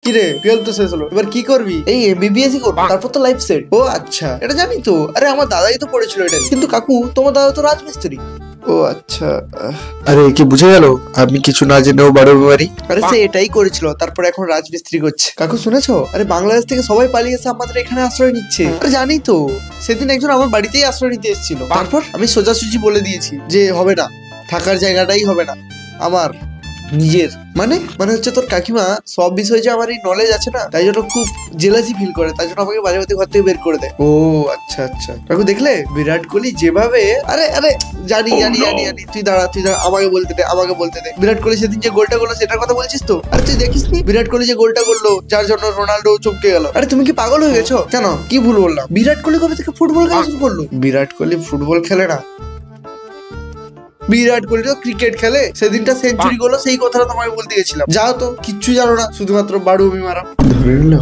কিরে 12 তো শেষ হলো, এবার কি করবি? এই এমবিবিএস করব, তারপর তো লাইফ সেট। ও আচ্ছা, এটা জানি তো। আরে আমার দাদাই তো পড়েছিল এটা। কিন্তু কাকু, তোমার দাদা তো রাজমিস্ত্রি। ও আচ্ছা। আরে কি বুঝে গেল আমি কিছু না জেনেও বারো বাড়ি। আরে সে এটাই করেছিল, তারপরে এখন রাজমিস্ত্রি করছে। কাকু শুনেছো? আরে বাংলাদেশ থেকে সবাই পালিয়ে এসে আমাদের এখানে আশ্রয় নিচ্ছে। আরে জানি তো, সেদিন একজন আমার বাড়িতেই আশ্রয় নিতে এসেছিল। তারপর আমি সোজাসুজি বলে দিয়েছি যে হবে না, থাকার জায়গাটাই হবে না আমার নিজের। মানে মানে হচ্ছে তোর কাকিমা সব বিষয়ে যে আমার এই নলেজ আছে না, তাই জন্য খুব জেলাসি ফিল করে, তাই জন্য আমাকে মাঝে মধ্যে ঘর থেকে বের করে দেয়। ও আচ্ছা আচ্ছা। কাকু দেখলে বিরাট কোহলি যেভাবে, আরে আরে জানি জানি জানি জানি, তুই দাঁড়া তুই দাঁড়া, আমাকে বলতে দে আমাকে বলতে দে। বিরাট কোহলি সেদিন যে গোলটা করলো সেটার কথা বলছিস তো? আরে তুই দেখিস নি বিরাট কোহলি যে গোলটা করলো যার জন্য রোনাল্ডো চমকে গেল? আরে তুমি কি পাগল হয়ে গেছো? কেন, কি ভুল বললাম? বিরাট কোহলি কবে থেকে ফুটবল খেলা শুরু করলো? বিরাট কোহলি ফুটবল খেলে না, বিরাট কোহলি তো ক্রিকেট খেলে। সেদিনটা সেঞ্চুরি করলো, সেই কথাটা তোমাকে বলতে গেছিলাম। যাও তো, কিচ্ছু জানো না, শুধুমাত্র বাড়ুমি মারা। ধরে নিল।